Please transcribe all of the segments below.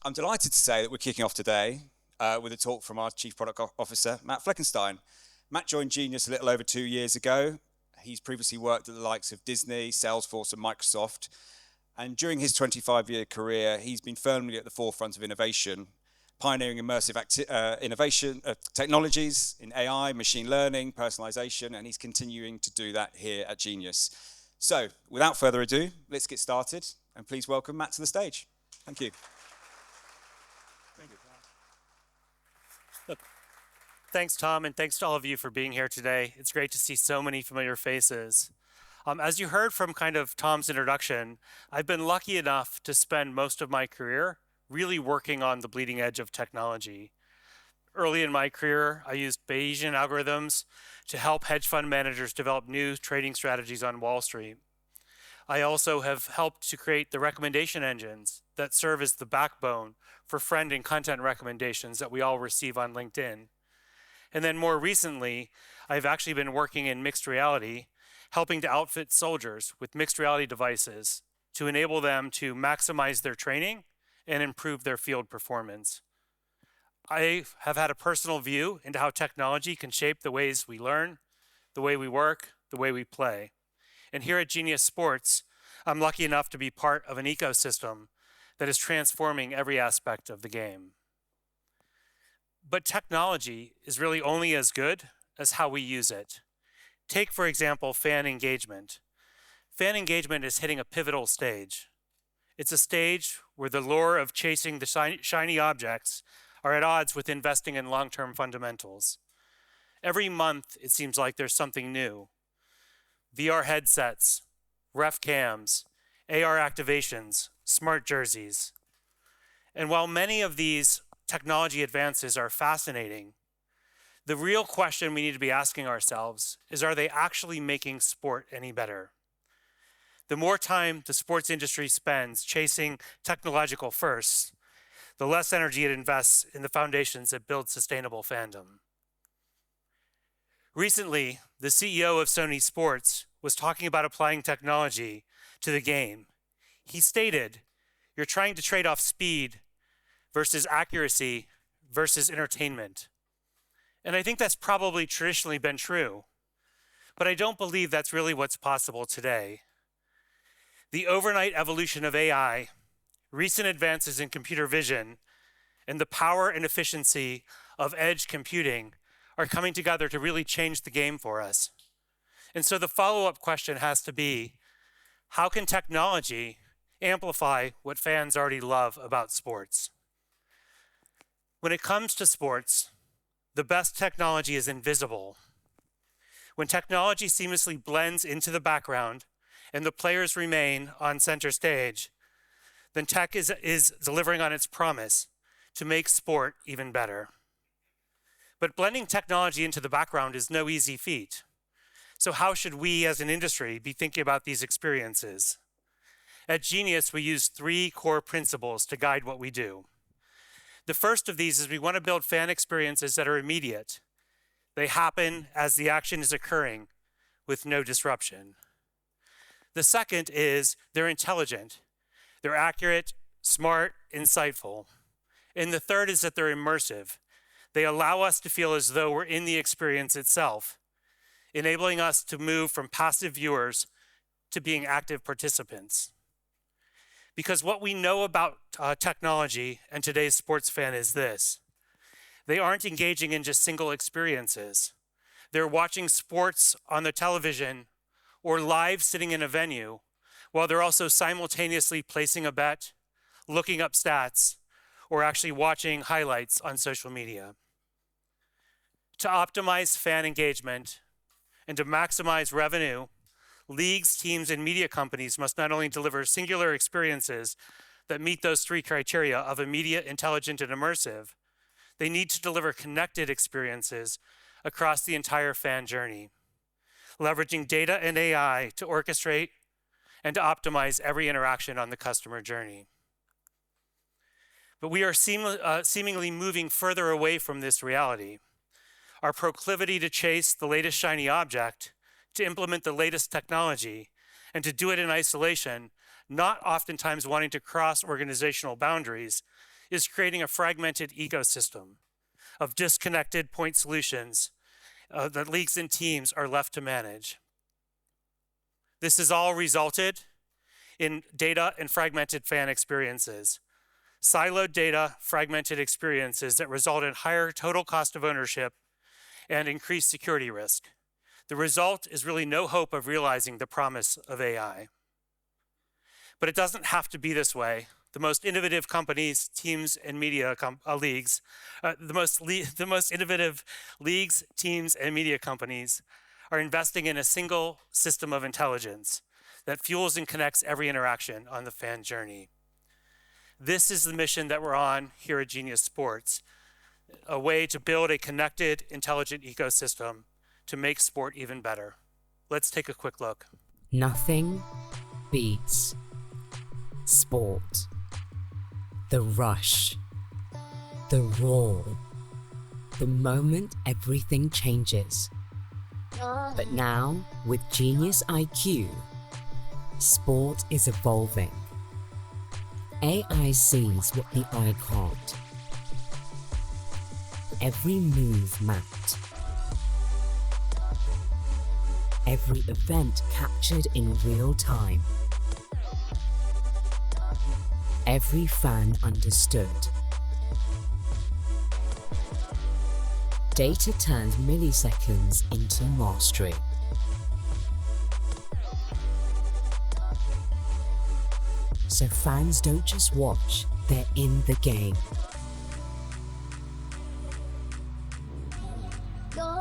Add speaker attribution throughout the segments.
Speaker 1: I'm delighted to say that we're kicking off today with a talk from our Chief Product Officer, Matt Fleckenstein. Matt joined Genius a little over 2 years ago. He's previously worked at the likes of Disney, Salesforce, and Microsoft. And during his 25-year career, he's been firmly at the forefront of innovation, pioneering immersive innovation technologies in AI, machine learning, personalization, and he's continuing to do that here at Genius. So, without further ado, let's get started, and please welcome Matt to the stage. Thank you.
Speaker 2: Thanks, Tom, and thanks to all of you for being here today. It's great to see so many familiar faces. As you heard from kind of Tom's introduction, I've been lucky enough to spend most of my career really working on the bleeding edge of technology. Early in my career, I used Bayesian algorithms to help hedge fund managers develop new trading strategies on Wall Street. I also have helped to create the recommendation engines that serve as the backbone for friend and content recommendations that we all receive on LinkedIn. And then more recently, I've actually been working in mixed reality, helping to outfit soldiers with mixed reality devices to enable them to maximize their training and improve their field performance. I have had a personal view into how technology can shape the ways we learn, the way we work, the way we play. And here at Genius Sports, I'm lucky enough to be part of an ecosystem that is transforming every aspect of the game. But technology is really only as good as how we use it. Take, for example, fan engagement. Fan engagement is hitting a pivotal stage. It's a stage where the lure of chasing the shiny objects are at odds with investing in long-term fundamentals. Every month, it seems like there's something new. VR headsets, ref cams, AR activations, smart jerseys. And while many of these technology advances are fascinating, the real question we need to be asking ourselves is, are they actually making sport any better? The more time the sports industry spends chasing technological firsts, the less energy it invests in the foundations that build sustainable fandom. Recently, the CEO of Sony Sports was talking about applying technology to the game. He stated, "You're trying to trade off speed versus accuracy versus entertainment." And I think that's probably traditionally been true, but I don't believe that's really what's possible today. The overnight evolution of AI, recent advances in computer vision, and the power and efficiency of edge computing are coming together to really change the game for us. And so the follow-up question has to be, how can technology amplify what fans already love about sports? When it comes to sports, the best technology is invisible. When technology seamlessly blends into the background and the players remain on center stage, then tech is delivering on its promise to make sport even better. But blending technology into the background is no easy feat. So how should we as an industry be thinking about these experiences? At Genius, we use 3 core principles to guide what we do. The first of these is we want to build fan experiences that are immediate. They happen as the action is occurring with no disruption. The second is they're intelligent. They're accurate, smart, insightful. And the third is that they're immersive. They allow us to feel as though we're in the experience itself, enabling us to move from passive viewers to being active participants. Because what we know about technology and today's sports fan is this: they aren't engaging in just single experiences. They're watching sports on the television or live sitting in a venue, while they're also simultaneously placing a bet, looking up stats, or actually watching highlights on social media. To optimize fan engagement and to maximize revenue, leagues, teams, and media companies must not only deliver singular experiences that meet those 3 criteria of immediate, intelligent, and immersive, they need to deliver connected experiences across the entire fan journey, leveraging data and AI to orchestrate and to optimize every interaction on the customer journey. But we are seemingly moving further away from this reality. Our proclivity to chase the latest shiny object, to implement the latest technology, and to do it in isolation, not oftentimes wanting to cross organizational boundaries, is creating a fragmented ecosystem of disconnected point solutions that leagues and teams are left to manage. This has all resulted in data and fragmented fan experiences. Siloed data, fragmented experiences that result in higher total cost of ownership and increased security risk. The result is really no hope of realizing the promise of AI. But it doesn't have to be this way. The most innovative companies, teams, and media leagues, the most innovative leagues, teams, and media companies are investing in a single system of intelligence that fuels and connects every interaction on the fan journey. This is the mission that we're on here at Genius Sports, a way to build a connected, intelligent ecosystem to make sport even better. Let's take a quick look.
Speaker 3: Nothing beats sport. The rush, the roar, the moment everything changes. But now, with Genius IQ, sport is evolving. AI sees what the eye can't. Every move mapped. Every event captured in real time. Every fan understood. Data turns milliseconds into mastery. So fans don't just watch, they're in the game.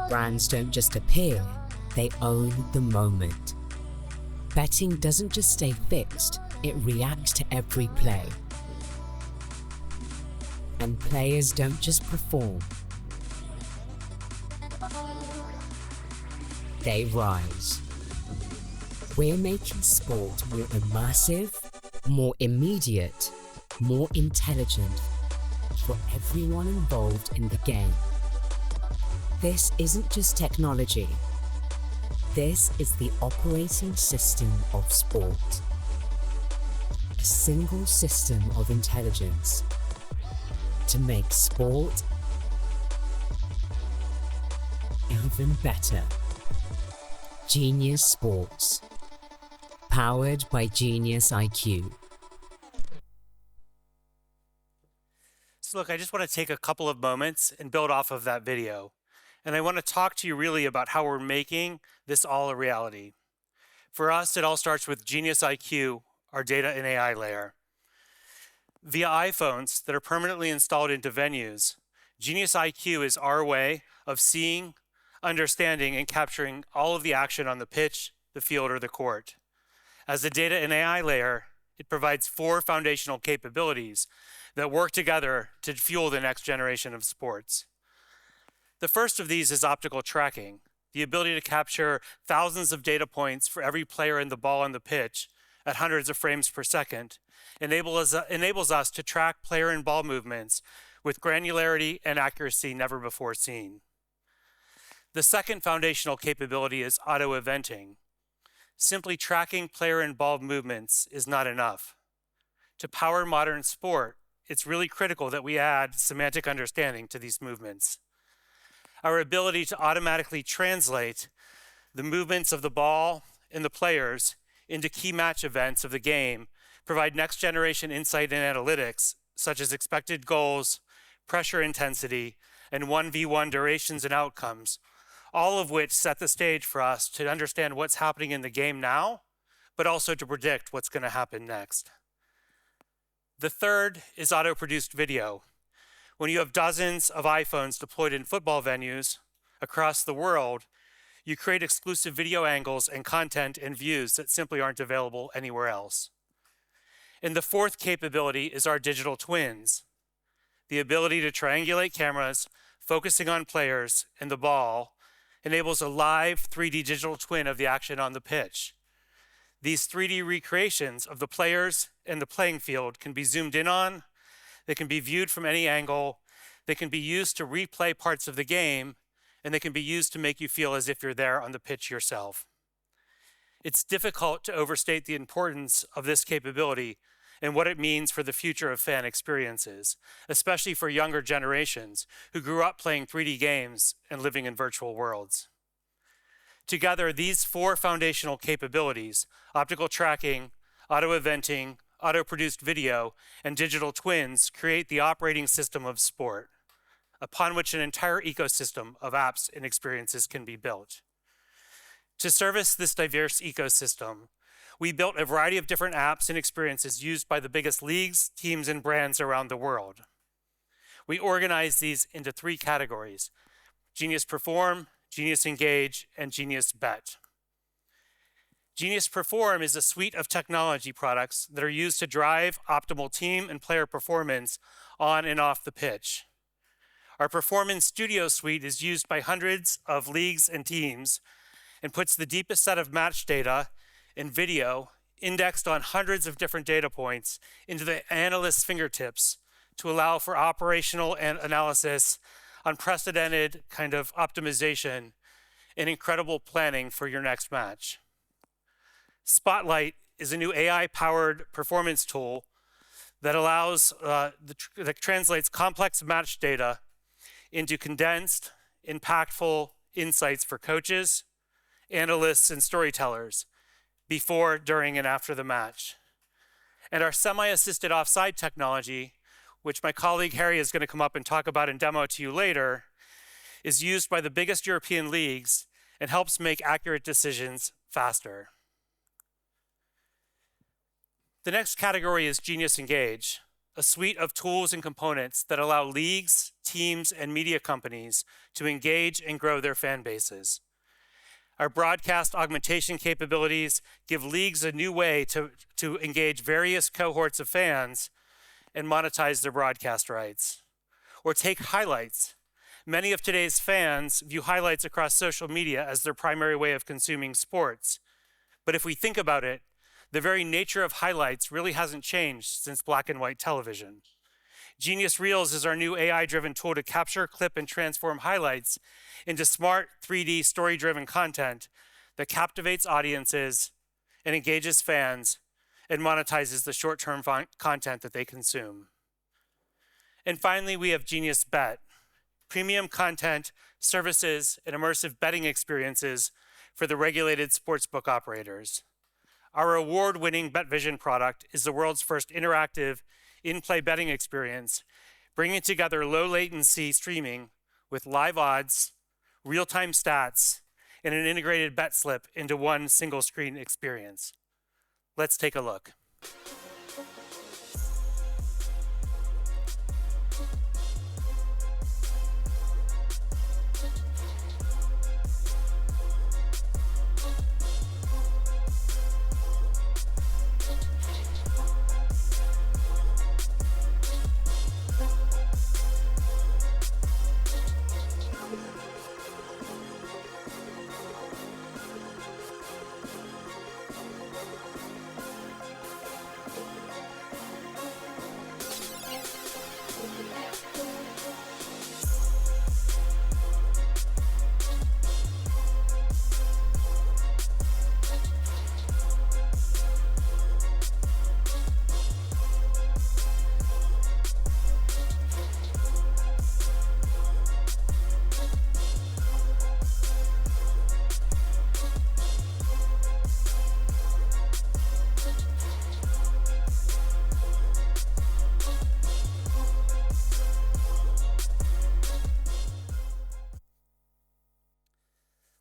Speaker 3: Brands don't just appear, they own the moment. Betting doesn't just stay fixed, it reacts to every play. And players don't just perform, they rise. We're making sport more immersive, more immediate, more intelligent for everyone involved in the game. This isn't just technology. This is the operating system of sport. A single system of intelligence to make sport even better. Genius Sports. Powered by Genius IQ.
Speaker 2: So look, I just want to take a couple of moments and build off of that video. And I want to talk to you really about how we're making this all a reality. For us, it all starts with Genius IQ, our data and AI layer. Via iPhones that are permanently installed into venues, Genius IQ is our way of seeing, understanding, and capturing all of the action on the pitch, the field, or the court. As the data and AI layer, it provides 4 foundational capabilities that work together to fuel the next generation of sports. The first of these is optical tracking, the ability to capture thousands of data points for every player and the ball on the pitch at hundreds of frames per second, enables us to track player and ball movements with granularity and accuracy never before seen. The second foundational capability is auto-eventing. Simply tracking player and ball movements is not enough. To power modern sport, it's really critical that we add semantic understanding to these movements. Our ability to automatically translate the movements of the ball and the players into key match events of the game provide next-generation insight and analytics, such as expected goals, pressure intensity, and 1v1 durations and outcomes, all of which set the stage for us to understand what's happening in the game now, but also to predict what's going to happen next. The third is auto-produced video. When you have dozens of iPhones deployed in football venues across the world, you create exclusive video angles and content and views that simply aren't available anywhere else. And the fourth capability is our digital twins, the ability to triangulate cameras, focusing on players and the ball, enables a live 3D digital twin of the action on the pitch. These 3D recreations of the players and the playing field can be zoomed in on, they can be viewed from any angle, they can be used to replay parts of the game, and they can be used to make you feel as if you're there on the pitch yourself. It's difficult to overstate the importance of this capability and what it means for the future of fan experiences, especially for younger generations who grew up playing 3D games and living in virtual worlds. Together, these four foundational capabilities, optical tracking, auto-eventing, auto-produced video, and digital twins, create the operating system of sport, upon which an entire ecosystem of apps and experiences can be built. To service this diverse ecosystem, we built a variety of different apps and experiences used by the biggest leagues, teams, and brands around the world. We organize these into three categories: Genius Perform, Genius Engage, and Genius Bet. Genius Perform is a suite of technology products that are used to drive optimal team and player performance on and off the pitch. Our Performance Studio suite is used by hundreds of leagues and teams and puts the deepest set of match data and video indexed on hundreds of different data points into the analyst's fingertips to allow for operational and analysis, unprecedented kind of optimization, and incredible planning for your next match. Spotlight is a new AI-powered performance tool that allows that translates complex match data into condensed, impactful insights for coaches, analysts, and storytellers before, during, and after the match. And our semi-assisted offside technology, which my colleague Harry is going to come up and talk about and demo to you later, is used by the biggest European leagues and helps make accurate decisions faster. The next category is Genius Engage, a suite of tools and components that allow leagues, teams, and media companies to engage and grow their fan bases. Our broadcast augmentation capabilities give leagues a new way to engage various cohorts of fans and monetize their broadcast rights. Or take highlights. Many of today's fans view highlights across social media as their primary way of consuming sports. But if we think about it, the very nature of highlights really hasn't changed since black and white television. Genius Reels is our new AI-driven tool to capture, clip, and transform highlights into smart 3D story-driven content that captivates audiences and engages fans and monetizes the short-term content that they consume. And finally, we have Genius Bet, premium content, services, and immersive betting experiences for the regulated sportsbook operators. Our award-winning BetVision product is the world's first interactive in-play betting experience, bringing together low-latency streaming with live odds, real-time stats, and an integrated bet slip into one single-screen experience. Let's take a look.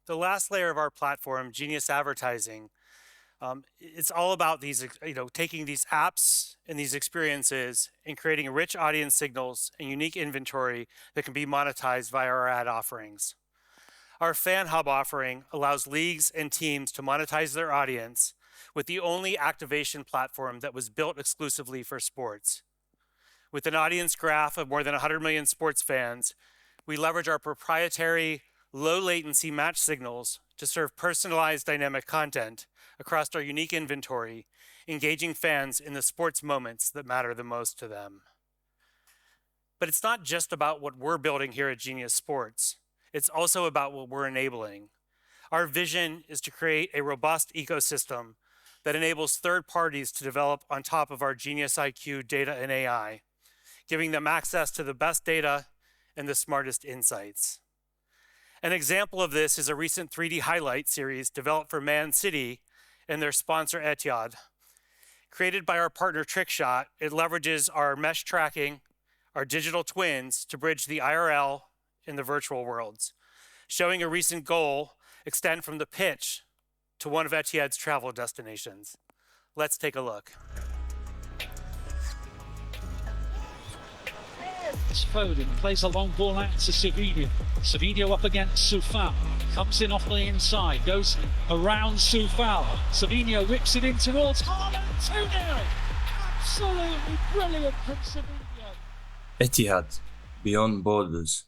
Speaker 2: The last layer of our platform, Genius Advertising, it's all about these, taking these apps and these experiences and creating rich audience signals and unique inventory that can be monetized via our ad offerings. Our Fan Hub offering allows leagues and teams to monetize their audience with the only activation platform that was built exclusively for sports. With an audience graph of more than 100 million sports fans, we leverage our proprietary low latency match signals to serve personalized dynamic content across our unique inventory, engaging fans in the sports moments that matter the most to them. But it's not just about what we're building here at Genius Sports. It's also about what we're enabling. Our vision is to create a robust ecosystem that enables third parties to develop on top of our Genius IQ data and AI, giving them access to the best data and the smartest insights. An example of this is a recent 3D highlight series developed for Man City and their sponsor Etihad. Created by our partner Trickshot, it leverages our mesh tracking, our digital twins to bridge the IRL and the virtual worlds, showing a recent goal extend from the pitch to one of Etihad's travel destinations. Let's take a look.
Speaker 4: Foden plays a long ball out to Savinho. Savinho up against Soufal. Comes in off the inside, goes around Soufal. Savinho whips it in towards Haaland. 2-0. Absolutely brilliant from Savinho.
Speaker 5: Etihad, beyond borders.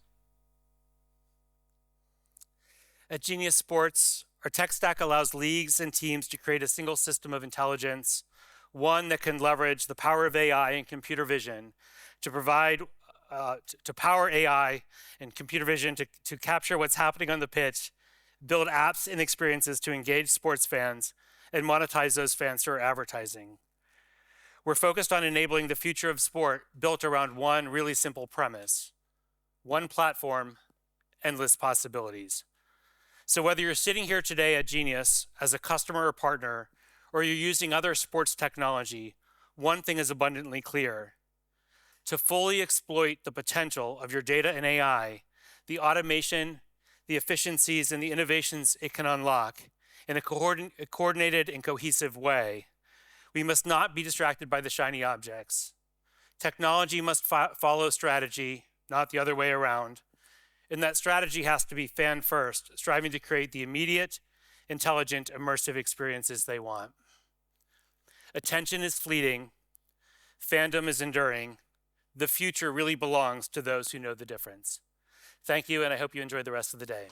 Speaker 2: At Genius Sports, our tech stack allows leagues and teams to create a single system of intelligence, one that can leverage the power of AI and computer vision to provide to power AI and computer vision to capture what's happening on the pitch, build apps and experiences to engage sports fans, and monetize those fans through advertising. We're focused on enabling the future of sport built around one really simple premise: one platform, endless possibilities. So whether you're sitting here today at Genius as a customer or partner, or you're using other sports technology, one thing is abundantly clear. To fully exploit the potential of your data and AI, the automation, the efficiencies, and the innovations it can unlock in a coordinated and cohesive way, we must not be distracted by the shiny objects. Technology must follow strategy, not the other way around. And that strategy has to be fan first, striving to create the immediate, intelligent, immersive experiences they want. Attention is fleeting. Fandom is enduring. The future really belongs to those who know the difference. Thank you, and I hope you enjoy the rest of the day.